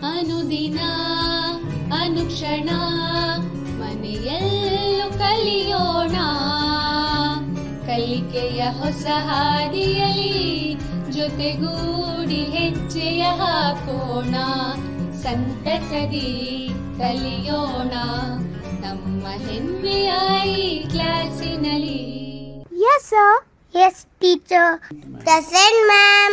ಅನುದಿನ ಅನುಕ್ಷಣ ಮನೆಯಲ್ಲೂ ಕಲಿಯೋಣ, ಕಲಿಕೆಯ ಹೊಸ ಹಾದಿಯಲಿ ಜೊತೆಗೂಡಿ ಹೆಜ್ಜೆಯ ಹಾಕೋಣ, ಸಂತಸದಿ ಕಲಿಯೋಣ ನಮ್ಮ ಹೆಮ್ಮೆಯ ಈ ಕ್ಲಾಸಿನಲ್ಲಿ. Yes, sir. Yes, teacher. Present, ma'am.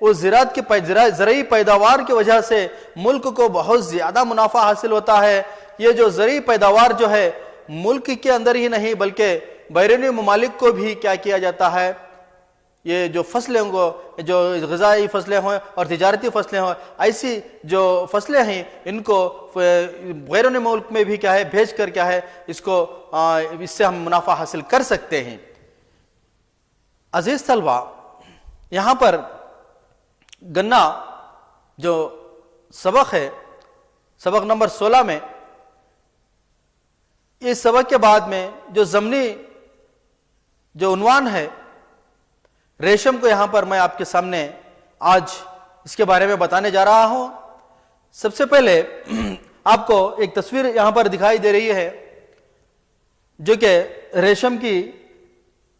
اس زرعی پیداوار کی وجہ سے ملک کو بہت زیادہ منافع حاصل ہوتا ہے۔ یہ جو زرعی پیداوار جو ہے ملک کے اندر ہی نہیں بلکہ بیرونی ممالک کو بھی کیا کیا جاتا ہے، یہ جو فصلیں جو غذائی فصلیں ہوں اور تجارتی فصلیں ہوں، ایسی جو فصلیں ہیں ان کو بیرونی ملک میں بھی کیا ہے بھیج کر کیا ہے اس سے ہم منافع حاصل کر سکتے ہیں۔ عزیز طلبہ، یہاں پر گنا جو سبق ہے، سبق نمبر 16 میں، اس سبق کے بعد میں جو ضمنی جو عنوان ہے ریشم کو یہاں پر میں آپ کے سامنے آج اس کے بارے میں بتانے جا رہا ہوں۔ سب سے پہلے آپ کو ایک تصویر یہاں پر دکھائی دے رہی ہے جو کہ ریشم کی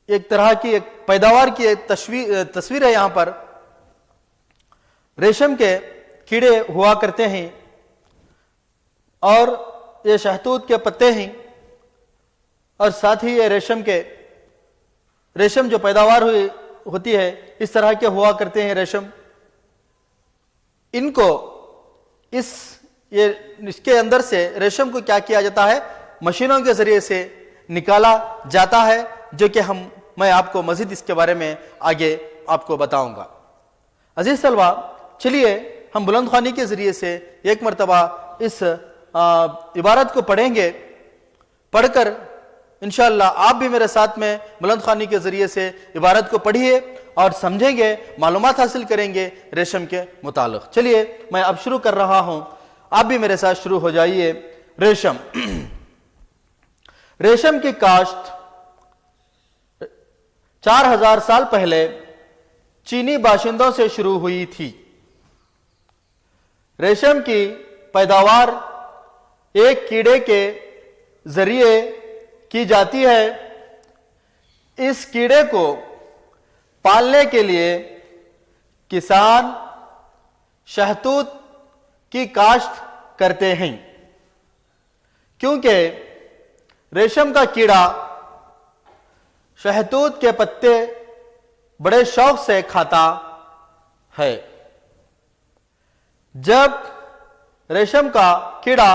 ایک طرح کی ایک پیداوار کی ایک تصویر ہے۔ یہاں پر ریشم کے کیڑے ہوا کرتے ہیں اور یہ شہتوت کے پتے ہیں، اور ساتھ ہی یہ ریشم جو پیداوار ہوتی ہے اس طرح کے ہوا کرتے ہیں ریشم۔ ان کو اس کے اندر سے ریشم کو کیا کیا جاتا ہے، مشینوں کے ذریعے سے نکالا جاتا ہے، جو کہ میں آپ کو مزید اس کے بارے میں آگے آپ کو بتاؤں گا۔ عزیز طلبہ، چلیے ہم بلند خوانی کے ذریعے سے ایک مرتبہ اس عبارت کو پڑھیں گے۔ پڑھ کر انشاءاللہ آپ بھی میرے ساتھ میں بلند خوانی کے ذریعے سے عبارت کو پڑھیے اور سمجھیں گے، معلومات حاصل کریں گے ریشم کے متعلق۔ چلیے میں اب شروع کر رہا ہوں، آپ بھی میرے ساتھ شروع ہو جائیے۔ ریشم ریشم کی کاشت 4000 سال پہلے چینی باشندوں سے شروع ہوئی تھی۔ ریشم کی پیداوار ایک کیڑے کے ذریعے کی جاتی ہے۔ اس کیڑے کو پالنے کے لیے کسان شہتوت کی کاشت کرتے ہیں، کیونکہ ریشم کا کیڑا شہتوت کے پتے بڑے شوق سے کھاتا ہے۔ جب ریشم کا کیڑا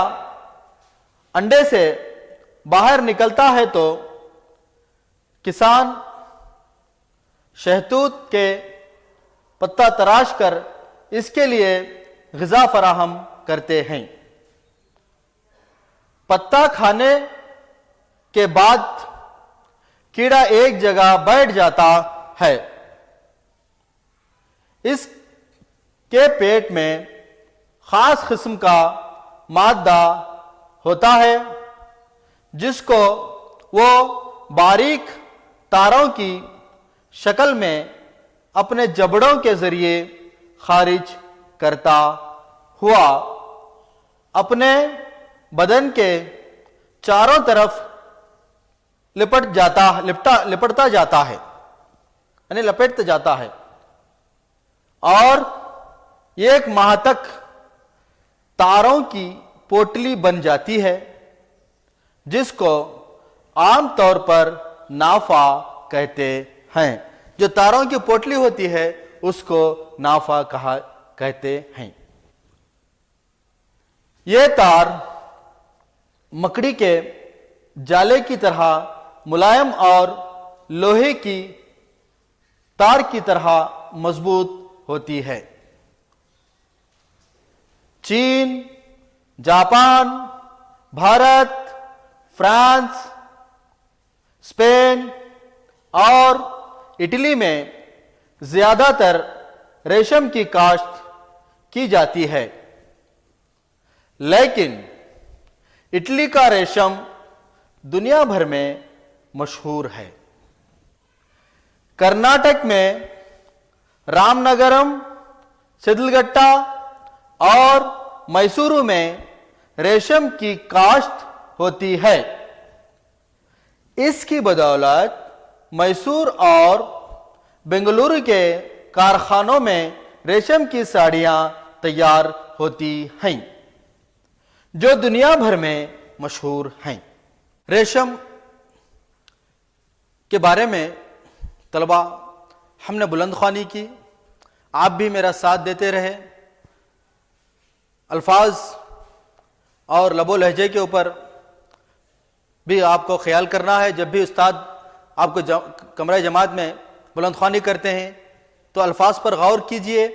انڈے سے باہر نکلتا ہے تو کسان شہتوت کے پتا تراش کر اس کے لیے غذا فراہم کرتے ہیں۔ پتا کھانے کے بعد کیڑا ایک جگہ بیٹھ جاتا ہے۔ اس کے پیٹ میں خاص قسم کا مادہ ہوتا ہے جس کو وہ باریک تاروں کی شکل میں اپنے جبڑوں کے ذریعے خارج کرتا ہوا اپنے بدن کے چاروں طرف لپٹتا جاتا ہے، یعنی لپیٹتا جاتا ہے، اور ایک ماہ تک تاروں کی پوٹلی بن جاتی ہے جس کو عام طور پر نافہ کہتے ہیں۔ جو تاروں کی پوٹلی ہوتی ہے اس کو نافہ کہتے ہیں۔ یہ تار مکڑی کے جالے کی طرح ملائم اور لوہے کی تار کی طرح مضبوط ہوتی ہے۔ چین، جاپان، بھارت، فرانس، اسپین اور اٹلی میں زیادہ تر ریشم کی کاشت کی جاتی ہے، لیکن اٹلی کا ریشم دنیا بھر میں مشہور ہے۔ کرناٹک میں رام نگرم، سدلگٹا اور میسورو میں ریشم کی کاشت ہوتی ہے۔ اس کی بدولت میسور اور بنگلورو کے کارخانوں میں ریشم کی ساڑیاں تیار ہوتی ہیں جو دنیا بھر میں مشہور ہیں۔ ریشم کے بارے میں طلبہ ہم نے بلند خوانی کی، آپ بھی میرا ساتھ دیتے رہے. الفاظ اور لب و لہجے کے اوپر بھی آپ کو خیال کرنا ہے. جب بھی استاد آپ کو کمرہ جماعت میں بلند خوانی کرتے ہیں تو الفاظ پر غور کیجئے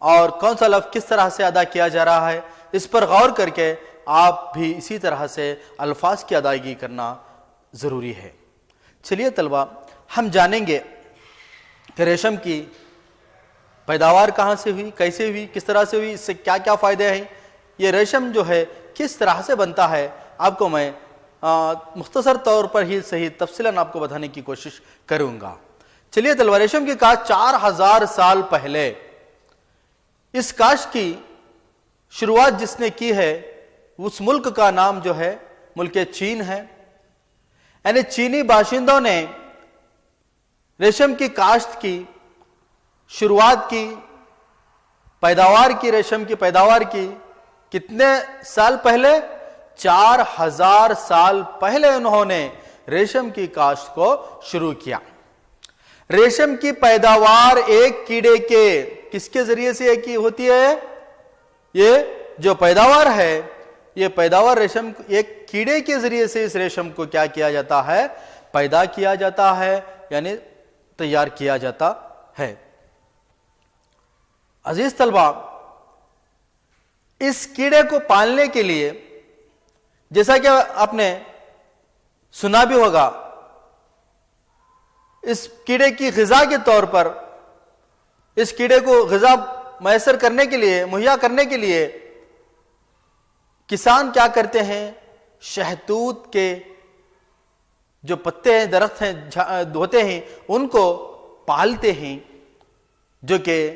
اور کون سا لفظ کس طرح سے ادا کیا جا رہا ہے اس پر غور کر کے آپ بھی اسی طرح سے الفاظ کی ادائیگی کرنا ضروری ہے. چلیے طلبہ، ہم جانیں گے کہ ریشم کی پیداوار کہاں سے ہوئی، کیسے ہوئی، کس طرح سے ہوئی، اس سے کیا کیا فائدے ہیں، یہ ریشم جو ہے کس طرح سے بنتا ہے. آپ کو میں مختصر طور پر ہی صحیح تفصیلاً آپ کو بتانے کی کوشش کروں گا. چلیے طلبہ، ریشم کی کاشت 4000 سال پہلے، اس کاشت کی شروعات جس نے کی ہے اس ملک کا نام جو ہے ملک چین ہے. یعنی چینی باشندوں نے ریشم کی کاشت کی شروعات کی، پیداوار کی، ریشم کی پیداوار کی کتنے سال پہلے؟ 4000 سال پہلے انہوں نے ریشم کی کاشت کو شروع کیا. ریشم کی پیداوار ایک کیڑے کے کس کے ذریعے سے کی ہوتی ہے؟ یہ جو پیداوار ہے، یہ پیداوار ریشم ایک کیڑے کے ذریعے سے اس ریشم کو کیا کیا جاتا ہے؟ پیدا کیا جاتا ہے، یعنی تیار کیا جاتا ہے. عزیز طلبہ، اس کیڑے کو پالنے کے لیے جیسا کہ آپ نے سنا بھی ہوگا، اس کیڑے کی غذا کے طور پر، اس کیڑے کو غذا میسر کرنے کے لیے، مہیا کرنے کے لیے کسان کیا کرتے ہیں؟ شہتوت کے جو پتے ہیں، درخت ہیں، ہوتے ہیں، ان کو پالتے ہیں جو کہ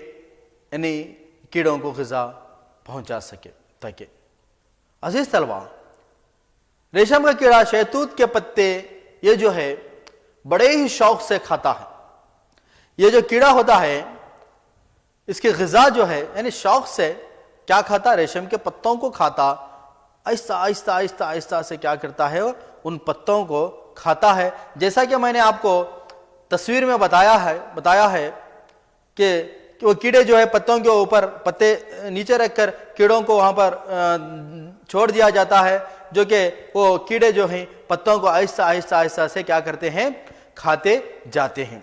یعنی کیڑوں کو غذا پہنچا سکے. تاکہ عزیز طلبہ، ریشم کا کیڑا شہتوت کے پتے یہ جو ہے بڑے ہی شوق سے کھاتا ہے. یہ جو کیڑا ہوتا ہے اس کی غذا جو ہے یعنی شوق سے کیا کھاتا؟ ریشم کے پتوں کو کھاتا. آہستہ آہستہ آہستہ آہستہ سے کیا کرتا ہے؟ ان پتوں کو کھاتا ہے. جیسا کہ میں نے آپ کو تصویر میں بتایا ہے کہ وہ کیڑے جو ہے پتوں کے اوپر پتے نیچے رکھ کر کیڑوں کو وہاں پر چھوڑ دیا جاتا ہے، جو کہ وہ کیڑے جو ہیں پتوں کو آہستہ آہستہ آہستہ سے کیا کرتے ہیں؟ کھاتے جاتے ہیں.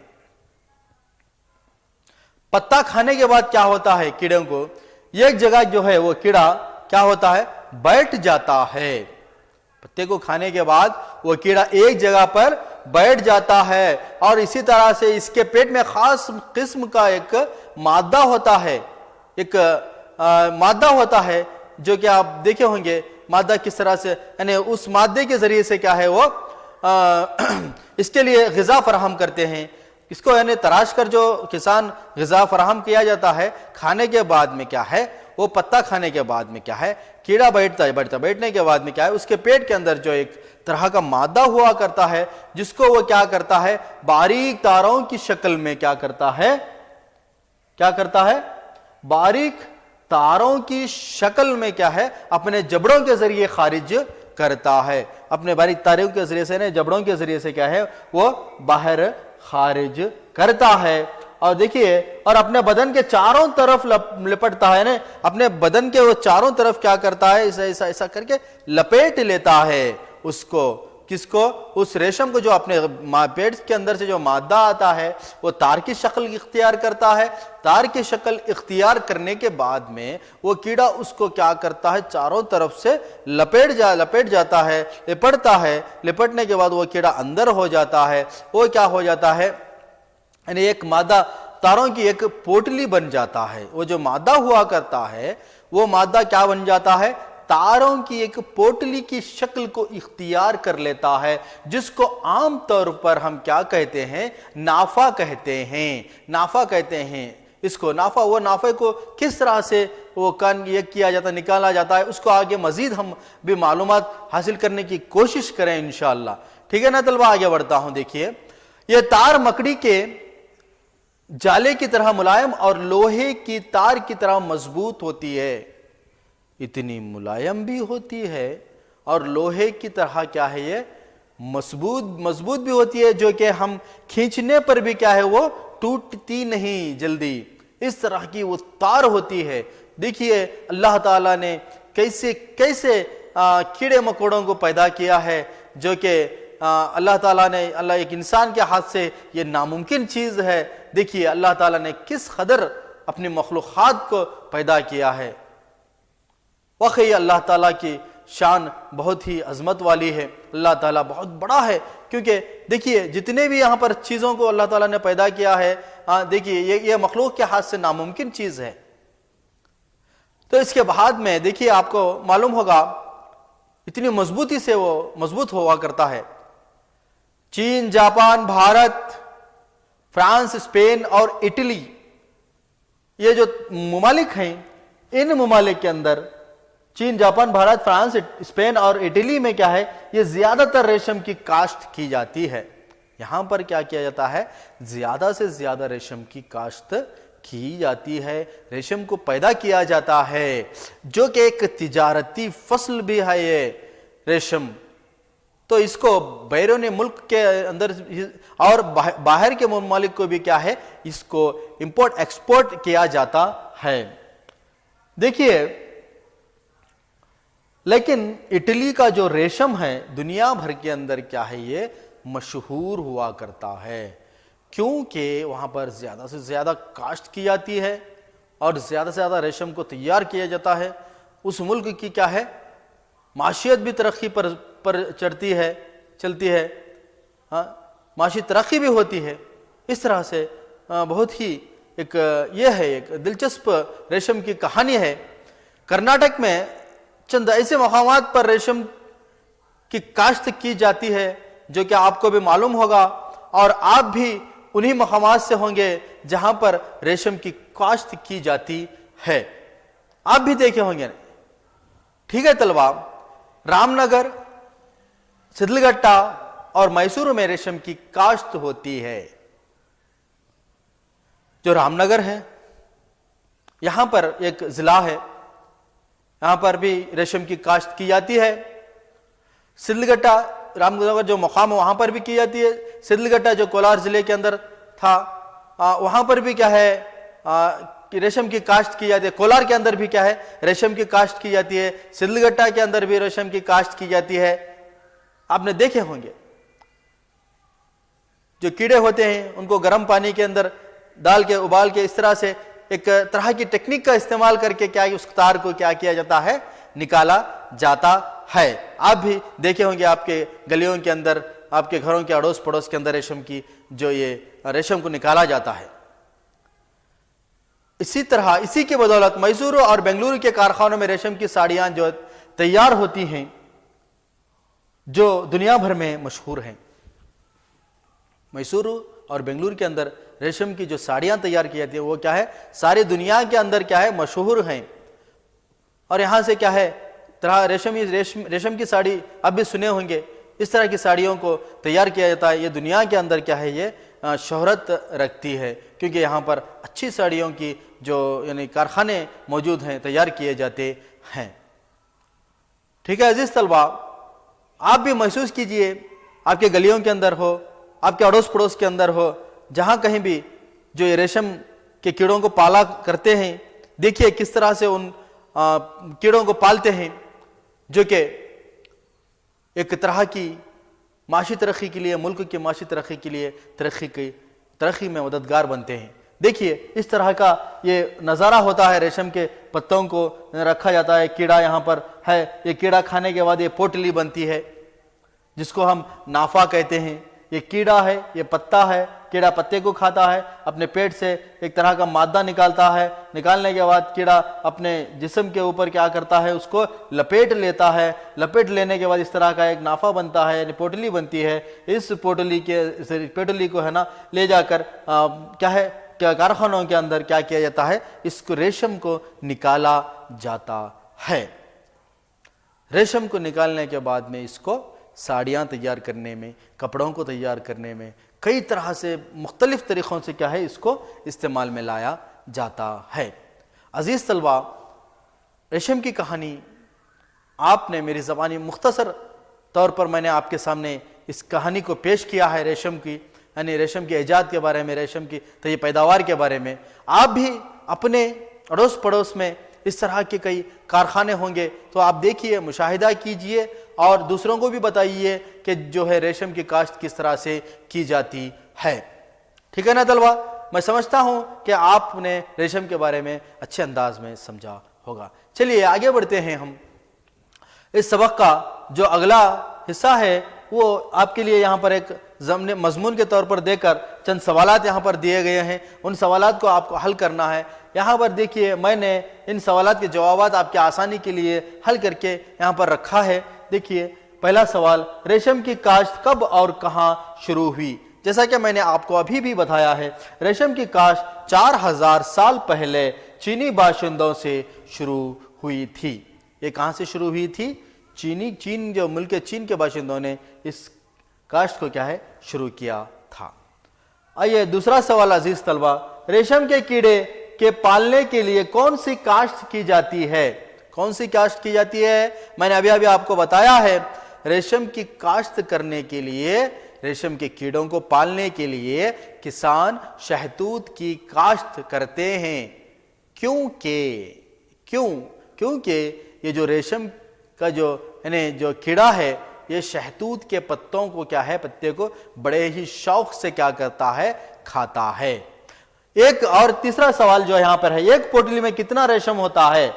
پتا کھانے کے بعد کیا ہوتا ہے؟ کیڑوں کو ایک جگہ جو ہے وہ کیڑا کیا ہوتا ہے؟ بیٹھ جاتا ہے. پتے کو کھانے کے بعد وہ کیڑا ایک جگہ پر بیٹھ جاتا ہے، اور اسی طرح سے اس کے پیٹ میں خاص قسم کا ایک مادہ ہوتا ہے، جو کہ آپ دیکھے ہوں گے مادہ کس طرح سے، یعنی اس مادے کے ذریعے سے کیا ہے وہ اس کے لیے غذا فراہم کرتے ہیں. اس کو یعنی تراش کر جو کسان غذا فراہم کیا جاتا ہے، کھانے کے بعد میں کیا ہے وہ پتا کھانے کے بعد میں کیا ہے کیڑا بیٹھنے کے بعد میں کیا ہے اس کے پیٹ کے اندر جو ایک طرح کا مادہ ہوا کرتا ہے، جس کو وہ کیا کرتا ہے؟ باریک تاروں کی شکل میں کیا کرتا ہے؟ باریک تاروں کی شکل میں کیا ہے اپنے جبڑوں کے ذریعے خارج کرتا ہے. اپنے باریک تاروں کے ذریعے سے جبڑوں کے ذریعے سے کیا ہے وہ باہر خارج کرتا ہے. اور دیکھیے، اور اپنے بدن کے چاروں طرف لپٹتا ہے، اپنے بدن کے وہ چاروں طرف کیا کرتا ہے؟ ایسا کر کے لپیٹ لیتا ہے اس کو. کس کو؟ اس ریشم کو. جو اپنے پیٹ کے اندر سے جو مادہ آتا ہے وہ تار کی شکل اختیار کرتا ہے. تار کی شکل اختیار کرنے کے بعد میں وہ کیڑا اس کو کیا کرتا ہے؟ چاروں طرف سے لپیٹ جاتا ہے، لپٹتا ہے. لپٹنے کے بعد وہ کیڑا اندر ہو جاتا ہے. وہ کیا ہو جاتا ہے؟ یعنی ایک مادہ تاروں کی ایک پوٹلی بن جاتا ہے. وہ جو مادہ ہوا کرتا ہے وہ مادہ کیا بن جاتا ہے؟ تاروں کی ایک پوٹلی کی شکل کو اختیار کر لیتا ہے، جس کو عام طور پر ہم کیا کہتے ہیں؟ نافہ کہتے ہیں. اس کو وہ نافے کو کس طرح سے وہ کیا جاتا ہے، نکالا جاتا ہے، اس کو آگے مزید ہم بھی معلومات حاصل کرنے کی کوشش کریں انشاءاللہ. ٹھیک ہے نا طلبہ؟ آگے بڑھتا ہوں. دیکھیے، یہ تار مکڑی کے جالے کی طرح ملائم اور لوہے کی تار کی طرح مضبوط ہوتی ہے. اتنی ملائم بھی ہوتی ہے اور لوہے کی طرح کیا ہے یہ مضبوط بھی ہوتی ہے، جو کہ ہم کھینچنے پر بھی کیا ہے وہ ٹوٹتی نہیں جلدی. اس طرح کی وہ تار ہوتی ہے. دیکھیے اللہ تعالیٰ نے کیسے کیسے کیڑے مکوڑوں کو پیدا کیا ہے جو کہ اللہ تعالیٰ نے ایک انسان کے ہاتھ سے یہ ناممکن چیز ہے. دیکھیے اللہ تعالیٰ نے کس قدر اپنی مخلوقات کو پیدا کیا ہے. واقعی اللہ تعالیٰ کی شان بہت ہی عظمت والی ہے. اللہ تعالیٰ بہت بڑا ہے کیونکہ دیکھیے جتنے بھی یہاں پر چیزوں کو اللہ تعالیٰ نے پیدا کیا ہے دیکھیے یہ مخلوق کے ہاتھ سے ناممکن چیز ہے. تو اس کے بعد میں دیکھیے آپ کو معلوم ہوگا اتنی مضبوطی سے وہ مضبوط ہوا کرتا ہے. چین، جاپان، بھارت، فرانس، اسپین اور اٹلی، یہ جو ممالک ہیں ان ممالک کے اندر چین، جاپان، بھارت، فرانس، اسپین اور اٹلی میں کیا ہے یہ زیادہ تر ریشم کی کاشت کی جاتی ہے. یہاں پر کیا کیا جاتا ہے زیادہ سے زیادہ ریشم کی کاشت کی جاتی ہے. ریشم کو پیدا کیا جاتا ہے جو کہ ایک تجارتی فصل بھی ہے یہ ریشم. تو اس کو بیرون ملک کے اندر اور باہر کے ممالک کو بھی کیا ہے اس کو امپورٹ ایکسپورٹ کیا جاتا ہے. دیکھیے لیکن اٹلی کا جو ریشم ہے دنیا بھر کے اندر کیا ہے یہ مشہور ہوا کرتا ہے کیونکہ وہاں پر زیادہ سے زیادہ کاشت کی جاتی ہے اور زیادہ سے زیادہ ریشم کو تیار کیا جاتا ہے. اس ملک کی کیا ہے معیشت بھی ترقی پر چلتی ہے معاشی ترقی بھی ہوتی ہے. اس طرح سے بہت ہی یہ ہے ایک دلچسپ ریشم کی کہانی ہے. کرناٹک میں چند ایسے مقامات پر ریشم کی کاشت کی جاتی ہے جو کہ آپ کو بھی معلوم ہوگا اور آپ بھی انہی مقامات سے ہوں گے جہاں پر ریشم کی کاشت کی جاتی ہے. آپ بھی دیکھے ہوں گے. ٹھیک ہے طلبہ، رام نگر، سدلگٹا اور میسور میں ریشم کی کاشت ہوتی ہے. جو رام نگر ہے یہاں پر ایک ضلع ہے، یہاں پر بھی ریشم کی کاشت کی جاتی ہے. سدلگٹا رام نگر جو مقام ہے وہاں پر بھی کی جاتی ہے. سدلگٹا جو کولار ضلع کے اندر تھا وہاں پر بھی کیا ہے ریشم کی کاشت کی جاتی ہے. کولار کے اندر بھی کیا ہے ریشم کی کاشت کی جاتی ہے. سدلگٹا کے اندر بھی ریشم کی کاشت کی جاتی ہے. آپ نے دیکھے ہوں گے جو کیڑے ہوتے ہیں ان کو گرم پانی کے اندر ڈال کے ابال کے اس طرح سے ایک طرح کی ٹیکنیک کا استعمال کر کے کیا اس تار کو کیا کیا جاتا ہے نکالا جاتا ہے. آپ بھی دیکھے ہوں گے آپ کے گلیوں کے اندر آپ کے گھروں کے اڑوس پڑوس کے اندر ریشم کی جو یہ ریشم کو نکالا جاتا ہے. اسی طرح اسی کی بدولت میسور اور بنگلورو کے کارخانوں میں ریشم کی ساڑیاں جو تیار ہوتی ہیں جو دنیا بھر میں مشہور ہیں. میسور اور بنگلورو کے اندر ریشم کی جو ساڑیاں تیار کی جاتی ہیں وہ کیا ہے ساری دنیا کے اندر کیا ہے مشہور ہیں. اور یہاں سے کیا ہے طرح ریشم کی ساڑی اب بھی سنے ہوں گے. اس طرح کی ساڑیوں کو تیار کیا جاتا ہے. یہ دنیا کے اندر کیا ہے یہ شہرت رکھتی ہے کیونکہ یہاں پر اچھی ساڑیوں کی جو یعنی کارخانے موجود ہیں تیار کیے جاتے ہیں. ٹھیک ہے عزیز طلبہ، آپ بھی محسوس کیجئے آپ کے گلیوں کے اندر ہو آپ کے اڑوس پڑوس کے اندر ہو جہاں کہیں بھی جو یہ ریشم کے کیڑوں کو پالا کرتے ہیں دیکھیے کس طرح سے ان کیڑوں کو پالتے ہیں جو کہ ایک طرح کی معاشی ترقی کے لیے ملک کی معاشی ترقی کے لیے ترقی میں مددگار بنتے ہیں. دیکھیے اس طرح کا یہ نظارہ ہوتا ہے. ریشم کے پتوں کو رکھا جاتا ہے. کیڑا یہاں پر ہے. یہ کیڑا کھانے کے بعد یہ پوٹلی بنتی ہے جس کو ہم نافا کہتے ہیں. یہ کیڑا ہے یہ پتا ہے. کیڑا پتے کو کھاتا ہے اپنے پیٹ سے ایک طرح کا مادہ نکالتا ہے. نکالنے کے بعد کیڑا اپنے جسم کے اوپر کیا کرتا ہے اس کو لپیٹ لیتا ہے. لپیٹ لینے کے بعد اس طرح کا ایک نافا بنتا ہے یعنی پوٹلی بنتی ہے. اس پوٹلی کو ہے نا لے جا کر کیا ہے کارخانوں کے اندر کیا کیا جاتا ہے اس کو ریشم کو نکالا جاتا ہے. ریشم کو نکالنے کے بعد میں اس کو ساڑیاں تیار کرنے میں کپڑوں کو تیار کرنے میں کئی طرح سے مختلف طریقوں سے کیا ہے اس کو استعمال میں لایا جاتا ہے. عزیز طلبہ، ریشم کی کہانی آپ نے میری زبانی مختصر طور پر میں نے آپ کے سامنے اس کہانی کو پیش کیا ہے ریشم کی یعنی ریشم کی ایجاد کے بارے میں ریشم کی پیداوار کے بارے میں. آپ بھی اپنے اڑوس پڑوس میں اس طرح کے کئی کارخانے ہوں گے تو آپ دیکھیے، مشاہدہ کیجئے اور دوسروں کو بھی بتائیے کہ جو ہے ریشم کی کاشت کس طرح سے کی جاتی ہے۔ ٹھیک ہے نا طلبہ؟ میں سمجھتا ہوں کہ آپ نے ریشم کے بارے میں اچھے انداز میں سمجھا ہوگا۔ چلیے آگے بڑھتے ہیں ہم۔ اس سبق کا جو اگلا حصہ ہے وہ آپ کے لیے یہاں پر ایک مضمون کے طور پر دے کر چند سوالات یہاں پر دیے گئے ہیں، ان سوالات کو آپ کو حل کرنا ہے۔ یہاں پر دیکھیے میں نے ان سوالات کے جوابات آپ کے آسانی کے لیے حل کر کے یہاں پر رکھا ہے۔ دیکھیے پہلا سوال، ریشم کی کاشت کب اور کہاں شروع ہوئی؟ جیسا کہ میں نے آپ کو ابھی بھی بتایا ہے، ریشم کی کاشت 4000 سال پہلے چینی باشندوں سے شروع ہوئی تھی۔ یہ کہاں سے شروع ہوئی تھی؟ چین جو ملک چین کے باشندوں نے اس کاشت کو کیا ہے شروع کیا تھا۔ آئیے دوسرا سوال عزیز طلبہ، ریشم کے کیڑے کے پالنے کے لیے کون سی کاشت کی جاتی ہے؟ کون سی کاشت کی جاتی ہے؟ میں نے ابھی آپ کو بتایا ہے، ریشم کی کاشت کرنے کے لیے، ریشم کے کیڑوں کو پالنے کے لیے کسان شہتوت کی کاشت کرتے ہیں۔ کیونکہ یہ جو ریشم کا جو کیڑا ہے یہ شہتوت کے پتوں کو کیا ہے، پتے کو بڑے ہی شوق سے کیا کرتا ہے، کھاتا ہے۔ ایک اور تیسرا سوال جو یہاں پر ہے، ایک پوٹلی میں کتنا ریشم ہوتا ہے؟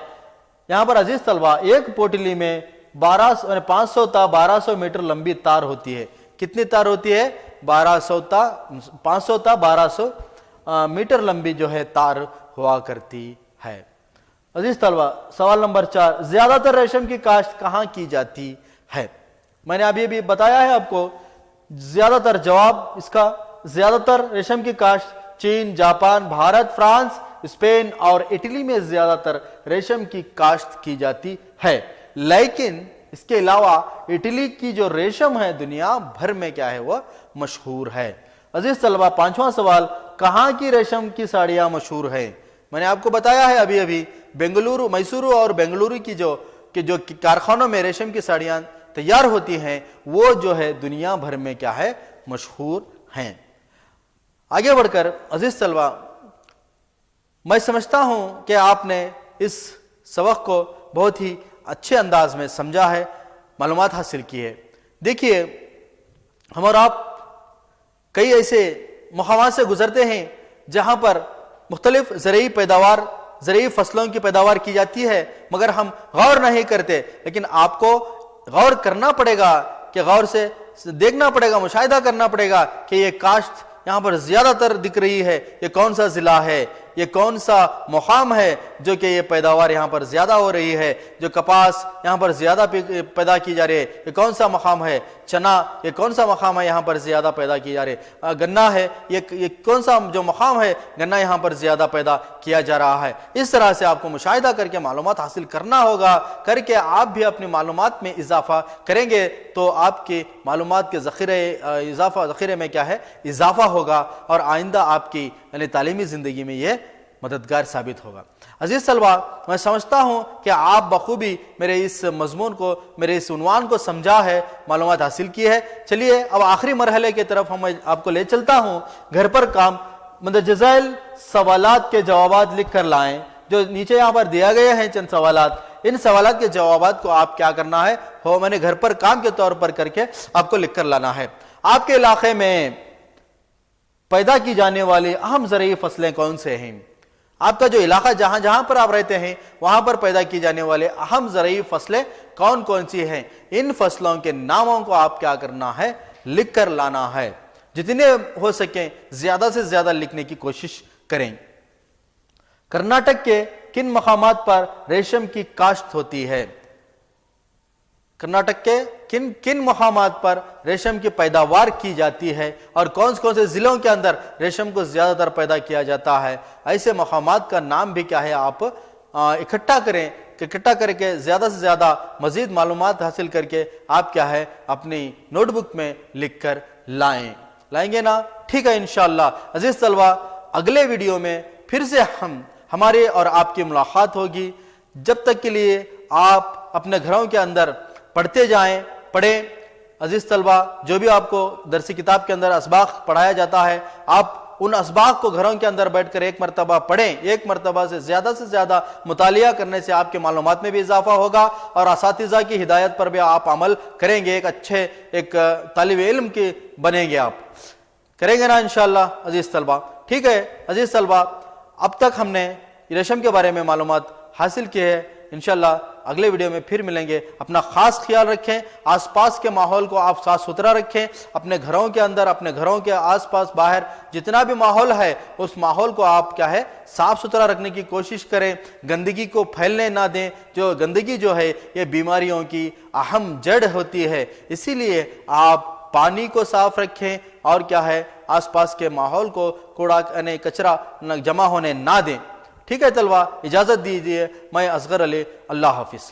یہاں پر عزیز طلبہ ایک پوٹلی میں 500 تا 1200 میٹر لمبی تار ہوتی ہے۔ کتنی تار ہوتی ہے؟ 500 تا 1200 میٹر لمبی جو ہے تار ہوا کرتی ہے۔ عزیز طلبہ سوال نمبر 4، زیادہ تر ریشم کی کاشت کہاں کی جاتی ہے؟ میں نے ابھی بتایا ہے آپ کو، زیادہ تر جواب اس کا، زیادہ تر ریشم کی کاشت چین، جاپان، بھارت، فرانس، اسپین اور اٹلی میں زیادہ تر ریشم کی کاشت کی جاتی ہے۔ لیکن اس کے علاوہ اٹلی کی جو ریشم ہے دنیا بھر میں کیا ہے، وہ مشہور ہے۔ عزیز طلبہ پانچواں سوال، کہاں کی ریشم کی ساڑیاں مشہور ہیں؟ میں نے آپ کو بتایا ہے ابھی بنگلورو، میسورو اور بنگلورو کی جو کارخانوں میں ریشم کی ساڑیاں تیار ہوتی ہیں وہ جو ہے دنیا بھر میں کیا ہے، مشہور ہیں۔ آگے بڑھ کر عزیز طلبہ میں سمجھتا ہوں کہ آپ نے اس سبق کو بہت ہی اچھے انداز میں سمجھا ہے، معلومات حاصل کی ہے۔ دیکھیے ہم اور آپ کئی ایسے مقامات سے گزرتے ہیں جہاں پر مختلف زرعی فصلوں کی پیداوار کی جاتی ہے، مگر ہم غور نہیں کرتے۔ لیکن آپ کو غور کرنا پڑے گا، کہ غور سے دیکھنا پڑے گا، مشاہدہ کرنا پڑے گا کہ یہ کاشت یہاں پر زیادہ تر دکھ رہی ہے، یہ کون سا ضلع ہے، یہ کون سا مقام ہے جو کہ یہ پیداوار یہاں پر زیادہ ہو رہی ہے، جو کپاس یہاں پر زیادہ پیدا کی جا رہی ہے، یہ کون سا مقام ہے، چنا یہ کون سا مقام ہے یہاں پر زیادہ پیدا کی جا رہی ہے، گنا ہے یہ کون سا جو مقام ہے گنا یہاں پر زیادہ پیدا کیا جا رہا ہے۔ اس طرح سے آپ کو مشاہدہ کر کے معلومات حاصل کرنا ہوگا، کر کے آپ بھی اپنی معلومات میں اضافہ کریں گے تو آپ کی معلومات کے ذخیرے میں کیا ہے، اضافہ ہوگا، اور آئندہ آپ کی تعلیمی زندگی میں یہ مددگار ثابت ہوگا۔ عزیز طلبہ میں سمجھتا ہوں کہ آپ بخوبی میرے اس مضمون کو، میرے اس عنوان کو سمجھا ہے، معلومات حاصل کی ہے۔ چلیے اب آخری مرحلے کی طرف ہم آپ کو لے چلتا ہوں۔ گھر پر کام مندرجہ سوالات کے جوابات لکھ کر لائیں، جو نیچے یہاں پر دیا گئے ہیں چند سوالات، ان سوالات کے جوابات کو آپ کیا کرنا ہے، میں نے گھر پر کام کے طور پر کر کے آپ کو لکھ کر لانا ہے۔ آپ کے علاقے میں پیدا کی جانے والی اہم زرعی فصلیں کون سے ہیں؟ آپ کا جو علاقہ جہاں پر آپ رہتے ہیں وہاں پر پیدا کی جانے والے اہم زرعی فصلیں کون سی ہیں؟ ان فصلوں کے ناموں کو آپ کیا کرنا ہے، لکھ کر لانا ہے۔ جتنے ہو سکیں زیادہ سے زیادہ لکھنے کی کوشش کریں۔ کرناٹک کے کن مقامات پر ریشم کی کاشت ہوتی ہے؟ کرناٹک کے کن مقامات پر ریشم کی پیداوار کی جاتی ہے، اور کون سے ضلعوں کے اندر ریشم کو زیادہ تر پیدا کیا جاتا ہے؟ ایسے مقامات کا نام بھی کیا ہے آپ اکٹھا کر کے زیادہ سے زیادہ مزید معلومات حاصل کر کے آپ کیا ہے اپنی نوٹ بک میں لکھ کر لائیں گے نا؟ ٹھیک ہے انشاءاللہ۔ عزیز طلبہ اگلے ویڈیو میں پھر سے ہمارے اور آپ کی ملاقات ہوگی۔ جب تک کے لیے آپ اپنے گھروں کے اندر پڑھتے جائیں، پڑھیں۔ عزیز طلبہ جو بھی آپ کو درسی کتاب کے اندر اسباق پڑھایا جاتا ہے آپ ان اسباق کو گھروں کے اندر بیٹھ کر ایک مرتبہ پڑھیں. ایک مرتبہ سے زیادہ مطالعہ کرنے سے آپ کے معلومات میں بھی اضافہ ہوگا اور اساتذہ کی ہدایت پر بھی آپ عمل کریں گے. ایک اچھے ایک طالب علم کے بنیں گے. آپ کریں گے نا انشاءاللہ عزیز طلبہ؟ ٹھیک ہے عزیز طلبہ، اب تک ہم نے ریشم کے بارے میں معلومات حاصل کی ہے. انشاءاللہ اگلے ویڈیو میں پھر ملیں گے. اپنا خاص خیال رکھیں، آس پاس کے ماحول کو آپ صاف ستھرا رکھیں. اپنے گھروں کے اندر، اپنے گھروں کے آس پاس باہر جتنا بھی ماحول ہے اس ماحول کو آپ کیا ہے صاف ستھرا رکھنے کی کوشش کریں. گندگی کو پھیلنے نہ دیں. جو گندگی جو ہے یہ بیماریوں کی اہم جڑ ہوتی ہے. اسی لیے آپ پانی کو صاف رکھیں اور کیا ہے آس پاس کے ماحول کو کوڑا یعنی کچرا جمع ہونے نہ دیں. ٹھیک ہے طلبہ، اجازت دیجیے. میں اصغر علی، اللہ حافظ.